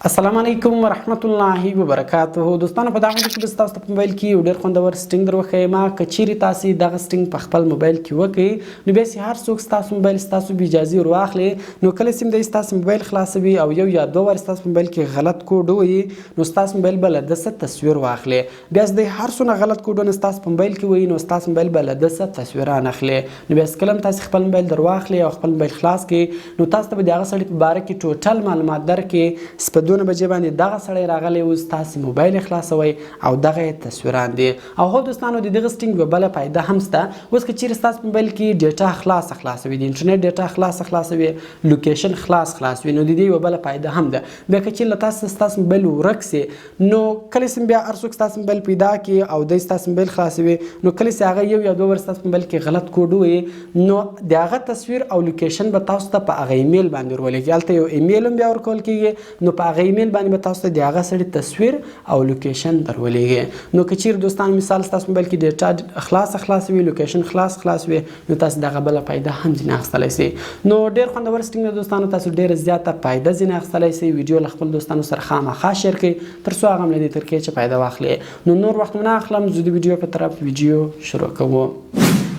السلام علیکم ورحمت الله وبرکاته. دوستانو په دغه وخت کې تاسو په موبایل کې یو ډېر خوندور سټینګ دروخه ما کچيري تاسو دغه سټینګ په خپل موبایل کې وکړي نو به سي هر څوک تاسو موبایل تاسو به اجازه ورواخلي نو کله سیم د تاسو موبایل خلاصوي او یو یا دوه ور تاسو موبایل کې غلط کوډ وي نو تاسو موبایل بل د ست تصویر واخلي بیا د هر څونه غلط کوډونه تاسو په موبایل کې وي نو تاسو موبایل بل د ست تصویران اخلي نو بیا کلم تاسو خپل موبایل درواخلي او خپل موبایل خلاص کې نو تاسو ته دغه سړی په باره کې ټوټل معلومات درکې سپدونه بجې باندې دغه سړی راغلی اوس تاسو موبایل خلاصوي او دغه تصویران دي او هو دوستانو د دغه سټینګ په بل فائدہ هم سته اوس که چیرې تاسو موبایل کې ډیټا خلاصوي د انټرنیټ ډیټا خلاصوي لوکیشن خلاصوي نو د دې یو بل فائدہ هم ده بیا که چیرې تاسو موبایل ورکسي نو کله سم بیا ارڅوک تاسو موبایل پیدا کی او د تاسو موبایل خلاصوي نو کله سي هغه یو یا دوه ور تاسو موبایل کې غلط کوډ وي نو دغه تصویر او لوکیشن به تاسو ته په هغه ایمیل باندې ورولېږي البته یو ایمیل هم بیا ورکول کیږي نو په هغه ایمیل باندې تاسو ته دغه سړي تصویر او لوکیشن درولېږي نو که چیرې دوستان مثال تاسو موبایل کې ډیټا خلاصوي لوکیشن خلاصوي نو تاسو دغه بل فائدہ هم ځینې اخیستلی سئ نو ډېر خوندور سټینګ د دوستانو تاسو ډېره زیاته فائدہ ځینې اخیستلی سئ ویډیو له خپل دوستانو سره خامخا شیر کړئ تر څو هغه هم له دې ترکیې چې فائدہ واخلي نو نور وخت نه اخلم زه د ویډیو په طرف ویډیو شروع کوم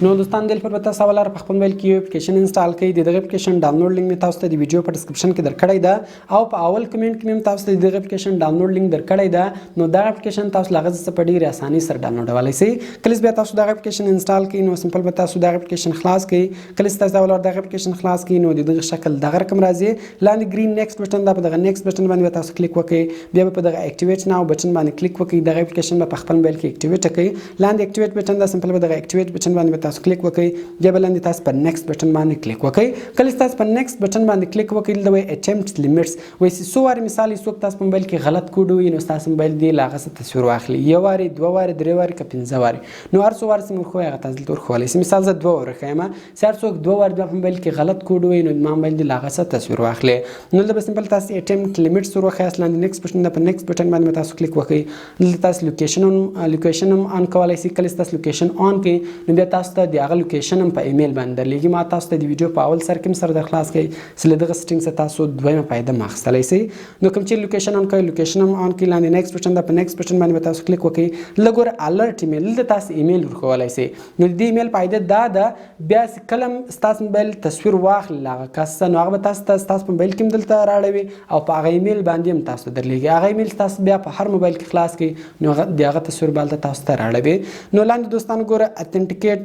نو دوستان دل پر تاسو ولر په خپل موبایل کې یو اپلیکیشن انسټال کړئ دغه اپلیکیشن ډاونلوډ لینک می تاسو ته د ویډیو په ډسکرپشن کې درکړی ده او په اول کمنټ کې می تاسو ته دغه اپلیکیشن ډاونلوډ لینک درکړی ده نو دا اپلیکیشن تاسو لغه څه په ډیره اساني سره ډاونلوډولای شئ کله بیا تاسو دغه اپلیکیشن انسټال کړئ نو سمپل به تاسو دغه اپلیکیشن خلاص کړئ کله تاسو ولر دغه اپلیکیشن خلاص کړئ نو دغه شکل دغه رقم راځي لاندې گرین نیکسټ بٹن دا په دغه نیکسټ بٹن باندې تاسو کلیک وکړئ بیا په دغه اکټیویټ ناو بٹن باندې کلیک وکړئ دغه اپلیکیشن په خپل موبایل کې اکټیویټ کړئ لاندې اکټیویټ بٹن دا سمپل به دغه اکټیویټ بٹن باندې تاسو کلیک وکړئ بیا بلند تاسو په نیکسټ بٹن باندې کلیک وکړئ کله تاسو په نیکسټ بٹن باندې کلیک وکړئ د اټمپټ لیمټس وایي سو واری مثال یې تاسو په موبایل کې غلط کوډ وي نو تاسو موبایل دی لاغه څه تصویر واخلي یو واری دوه واری درې واری که پنځه واری نو هر څو واری سم خو هغه تاسو تور خولای سي مثال زه دوه واری خایم سر څوک دوه واری په موبایل کې غلط کوډ وي نو ما موبایل دی لاغه څه تصویر واخلي نو د سمپل تاسو اټمپټ لیمټس ورو خاص لاندې نیکسټ بٹن په نیکسټ بٹن باندې تاسو کلیک وکړئ نو تاسو لوکیشن ان کولای سي کله تاسو لوکیشن اون کړئ نو بیا تاسو ته دغه لوکیشن په ایمیل باندې درلېږي ما تاسو ته د ویډیو په اول سر کې سره در خلاص کړئ چې دغه سټینګ څخه تاسو دویمه فائدہ ماخستلی سئ نو کوم چې لوکیشن اون کړئ لوکیشن هم اون کړئ لاندې نیکسټ بٹن په نیکسټ بٹن باندې تاسو کلیک وکړئ لګور الرټ ایمیل د تاسو ایمیل ورکولای سئ نو د ایمیل فائدہ دا ده بیا کلم تاسو موبایل تصویر واخلي هغه کس نو هغه تاسو موبایل کې دلته راړوي او په هغه ایمیل باندې هم تاسو درلېږي هغه ایمیل تاسو بیا په هر موبایل کې خلاص کړئ نو دغه تصویر بل تاسو ته راړوي نو لاندې دوستانو ګوره اتنټیکیټ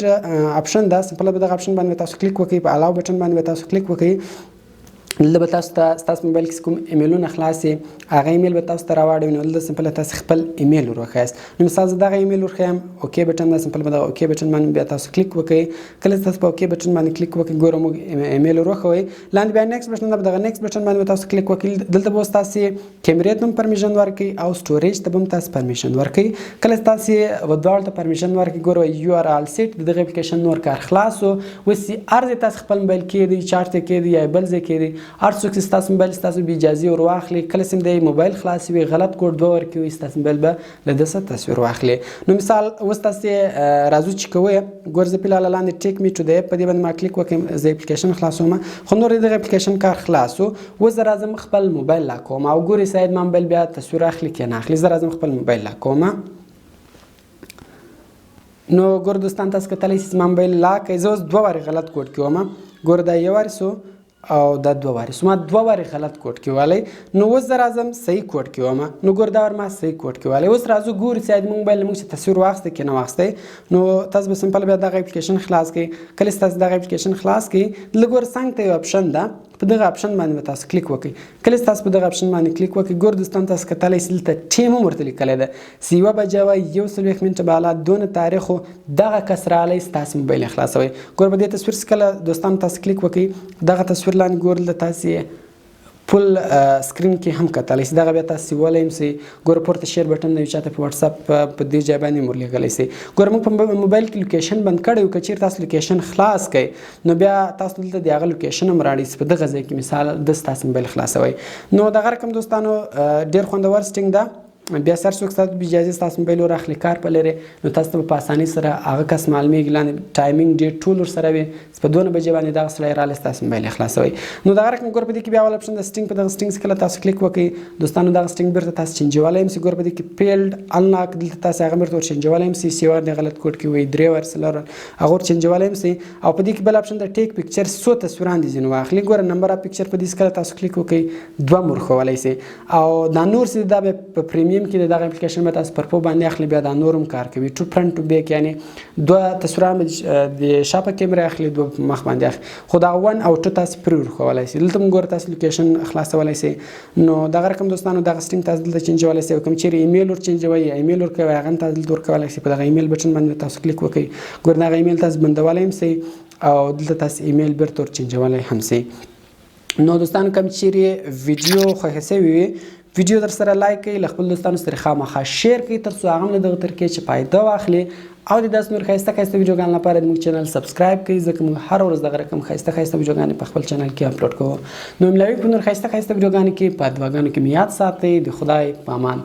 اپشن دا سمپل به دغه اپشن باندې تاسو کلیک وکړئ په الاو بٹن باندې تاسو کلیک وکړئ لبه تاسو موبایل کې کوم ایمیلونه خلاصي هغه ایمیل به تاسو ته راوړي نو د سمپل تاسو خپل ایمیل ورخاست نو مثال زه دغه ایمیل ورخم اوکې بٹن دا سمپل به اوکې بٹن باندې بیا تاسو کلیک وکړئ کله تاسو په اوکې بٹن باندې کلیک وکړئ ګورم ایمیل ورخوي لاندې بیا نیکسټ بٹن دا دغه نیکسټ بٹن باندې تاسو کلیک وکړئ دلته به تاسو کیمرې ته پرمیشن ورکړئ او سټوریج ته هم تاسو پرمیشن ورکړئ کله تاسو ودوال ته پرمیشن ورکړئ ګورئ یو آر ال سیټ دغه اپلیکیشن نور کار خلاصو وسی ارزه تاسو خپل موبایل کې دی چارت کې دی یا بل ځای کې دی ارڅوک تاسو موبایل تاسو به اجازه ورواخلي کله سم د موبایل خلاصوي غلط کوډ دوه ورکوي تاسو موبایل به له دسه تصویر واخلي نو مثال اوس تاسو راځو چې کوی ګورځ په لاندې ټیک می ټو دی په دې باندې ما کلیک وکم ز اپلیکیشن خلاصوم خو نور د اپلیکیشن کار خلاصو و زه راځم خپل موبایل لا کوم او ګوري سید ما موبایل بیا تصویر اخلي کنه اخلي زه راځم خپل موبایل لا کوم نو ګور دوستان تاسو کتلی سم موبایل لا کوي زه دوه واری غلط کوډ کوم ګور دا یو واری سو او دا دوه واری سم دوه واری غلط کوډ کیوالی نو اوس راځم صحیح کوډ کیوم نو ګور دا ور ما صحیح کوډ کیوالی اوس راځو ګور سید موبایل موږ تصویر واخسته کنه واخسته نو تاسو به سمپل بیا دغه اپلیکیشن خلاص کړئ کله تاسو دغه اپلیکیشن خلاص کړئ لګور څنګه ته اپشن ده په دغه اپشن باندې تاسو کلیک وکړئ کله تاسو په دغه اپشن باندې کلیک وکړئ ګور دوستان تاسو کتلی سلته ټیم ورته لیکلی ده سیوه بجاوه یو سلويخ منټه بالا دونه تاریخ دغه کسرالی تاسو موبایل خلاصوي ګور په دې تصویر کله دوستان تاسو کلیک وکړئ دغه تصویر لاندې ګور له تاسو فل سکرین کې هم کتلی سي دغه بیا تاسو ولایم سي ګور پورته شیر بٹن دی چاته په واتس اپ په دې ځای باندې مرلګلی سي ګور موږ په موبایل کې لوکیشن بند کړو که چیرې تاسو لوکیشن خلاص کړئ نو بیا تاسو دلته دغه لوکیشن هم راړي په دغه ځای کې مثال د تاسو موبایل خلاصوي نو دغه رقم دوستانو ډیر خوندور سټینګ ده بیا سر څوک تاسو به اجازه تاسو موبایل ور اخلي کار په لري نو تاسو په اساني سره هغه کس معلومیږي لاندې ټایمینګ ډیټ ټول سره وي په 2 بجې باندې دا سره رااله تاسو موبایل خلاصوي نو دا رقم ګور په دې کې بیا ول اپشن د سټینګ په دغه سټینګ کله تاسو کلیک وکړئ دوستانو دا سټینګ بیرته تاسو چینجوالای هم سي ګور په دې کې فیلډ انلاک دلته تاسو هغه مرته چینجوالای هم سي سیوار دی غلط کوډ کې وي 3 ور سلور هغه چینجوالای هم سي او په دې کې بل اپشن د ټیک پکچر سو تصویران دي ځنه واخلي ګور نمبر اف پکچر په دې کله تاسو کلیک وکړئ 2 مرخولای سي او دا نور سي دا په پریمیم کې دغه اپلیکیشن به تاسو پر په باندې اخلي بیا دا نورم کار کوي ټو فرنٹ ټو بیک یعنی 2 تصویران د شاپه کیمرا اخلي 2 مخ باندې خدا 1 او 2 تاسو پر ورخولای سي دلته موږ تاسو لوکیشن خلاصولای سي نو دا رقم دوستانو دا سټینګ تاسو دلته چینجولای سي کوم چیرې ایمیل ور چینجوي ایمیل ور کوي هغه تاسو دلته ورکولای سي په دغه ایمیل بٹن باندې تاسو کلیک وکړئ ګور دا ایمیل تاسو بندولای هم سي او دلته تاسو ایمیل بیرته ور چینجولای هم سي نو دوستانو کوم چیرې ویډیو خو هڅه وي ویډیو در سره لایک کړئ خپل دوستانو سره خامخا شیر کړئ تر څو هغه له دغه طریقې چې فائدہ واخلي او د داس نور خسته ویډیوګان لپاره موږ چینل سبسکرائب کړئ ځکه موږ هر ورځ دغه رقم خسته ویډیوګان په خپل چینل کې اپلوډ کوو نو ملګرو په نور خسته ویډیوګان کې په دواګانو کې میاد ساتئ د خدای په امان